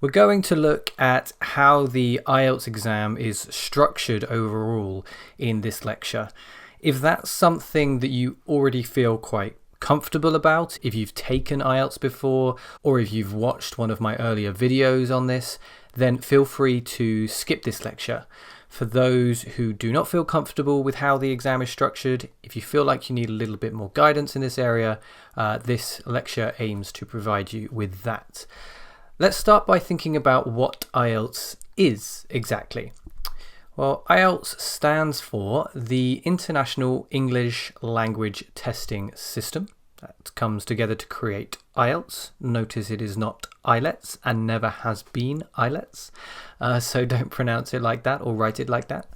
We're going to look at how the IELTS exam is structured overall in this lecture. If that's something that you already feel quite comfortable about, if you've taken IELTS before, or if you've watched one of my earlier videos on this, then feel free to skip this lecture. For those who do not feel comfortable with how the exam is structured, if you feel like you need a little bit more guidance in this area, this lecture aims to provide you with that. Let's start by thinking about what IELTS is exactly. Well, IELTS stands for the International English Language Testing System. That comes together to create IELTS. Notice it is not IELTS and never has been IELTS, so don't pronounce it like that or write it like that.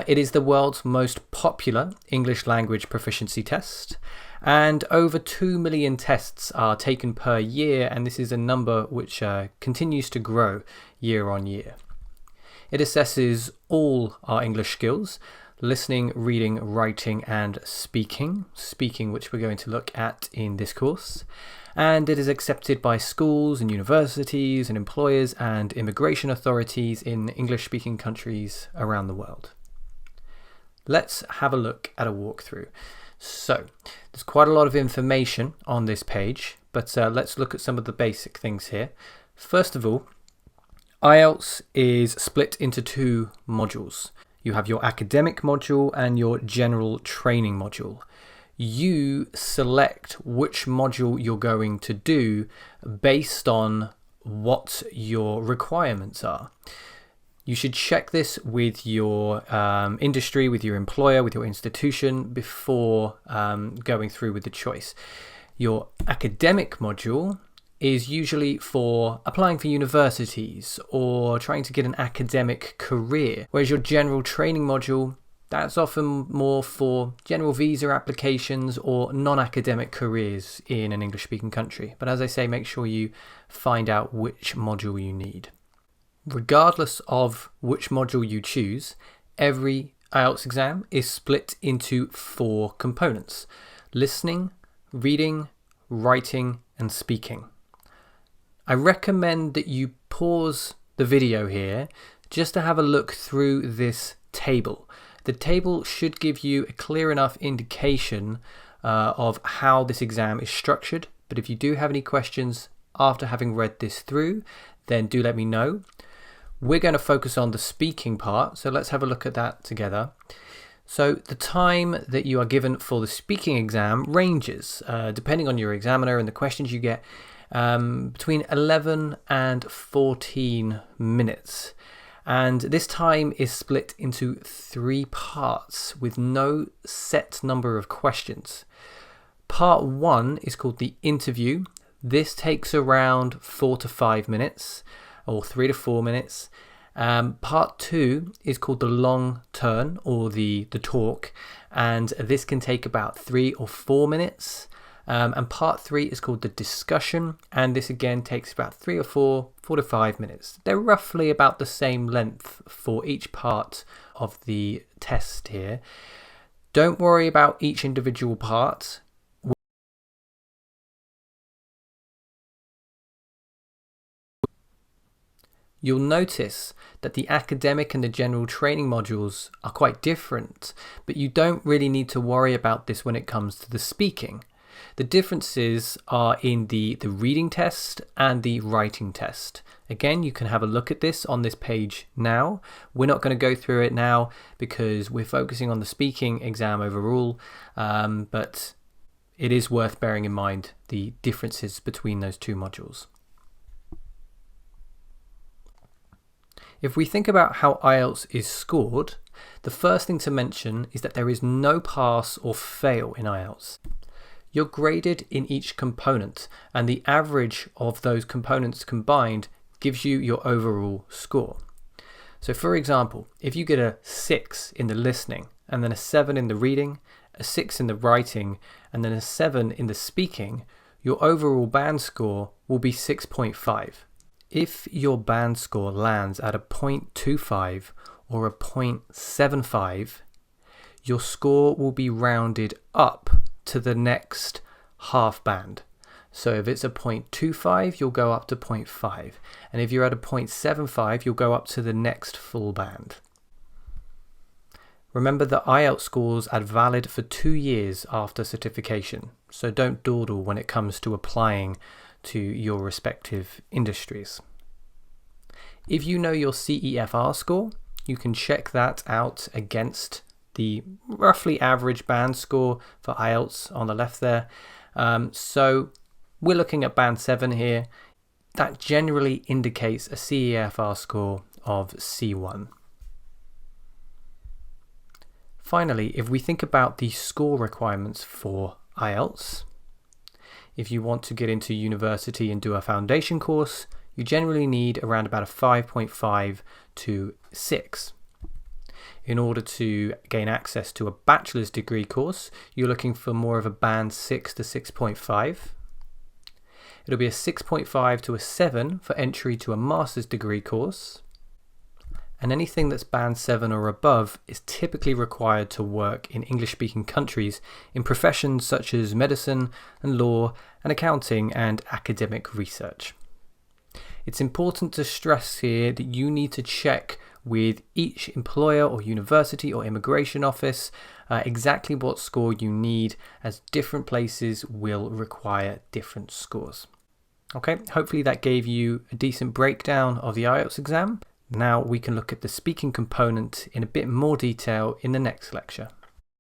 It is the world's most popular English language proficiency test, and over 2 million tests are taken per year, and this is a number which continues to grow year on year. It assesses all our English skills: listening, reading, writing and speaking, which we're going to look at in this course. And it is accepted by schools and universities and employers and immigration authorities in English-speaking countries around the world. Let's have a look at a walkthrough. So, there's quite a lot of information on this page, but let's look at some of the basic things here. First of all, IELTS is split into two modules. You have your academic module and your general training module. You select which module you're going to do based on what your requirements are. You should check this with your industry, with your employer, with your institution before going through with the choice. Your academic module is usually for applying for universities or trying to get an academic career, whereas your general training module, that's often more for general visa applications or non-academic careers in an English-speaking country. But as I say, make sure you find out which module you need. Regardless of which module you choose, every IELTS exam is split into 4 components: listening, reading, writing and speaking. I recommend that you pause the video here just to have a look through this table. The table should give you a clear enough indication of how this exam is structured, but if you do have any questions after having read this through, then do let me know. We're going to focus on the speaking part, so let's have a look at that together. So the time that you are given for the speaking exam ranges, depending on your examiner and the questions you get, between 11 and 14 minutes. And this time is split into 3 parts with no set number of questions. Part 1 is called the interview. This takes around 4 to 5 minutes or 3 to 4 minutes. Part 2 is called the long turn or the talk, and this can take about 3 or 4 minutes. And part 3 is called the discussion, and this again takes about 4 to 5 minutes. They're roughly about the same length for each part of the test here. Don't worry about each individual part. You'll notice that the academic and the general training modules are quite different, but you don't really need to worry about this when it comes to the speaking. The differences are in the reading test and the writing test. Again, you can have a look at this on this page now. We're not going to go through it now because we're focusing on the speaking exam overall, but it is worth bearing in mind the differences between those two modules. If we think about how IELTS is scored, the first thing to mention is that there is no pass or fail in IELTS. You're graded in each component, and the average of those components combined gives you your overall score. So for example, if you get a 6 in the listening, and then a 7 in the reading, a 6 in the writing, and then a 7 in the speaking, your overall band score will be 6.5. If your band score lands at a 0.25 or a 0.75, your score will be rounded up to the next half band. So if it's a 0.25, you'll go up to 0.5. And if you're at a 0.75, you'll go up to the next full band. Remember that IELTS scores are valid for 2 years after certification, so don't dawdle when it comes to applying to your respective industries. If you know your CEFR score, you can check that out against the roughly average band score for IELTS on the left there. So we're looking at band 7 here. That generally indicates a CEFR score of C1. Finally, if we think about the score requirements for IELTS, if you want to get into university and do a foundation course, you generally need around about a 5.5 to 6. In order to gain access to a bachelor's degree course, you're looking for more of a band 6 to 6.5. It'll be a 6.5 to a 7 for entry to a master's degree course. And anything that's band 7 or above is typically required to work in English-speaking countries in professions such as medicine and law and accounting and academic research. It's important to stress here that you need to check with each employer or university or immigration office exactly what score you need, as different places will require different scores. Okay, hopefully that gave you a decent breakdown of the IELTS exam. Now we can look at the speaking component in a bit more detail in the next lecture.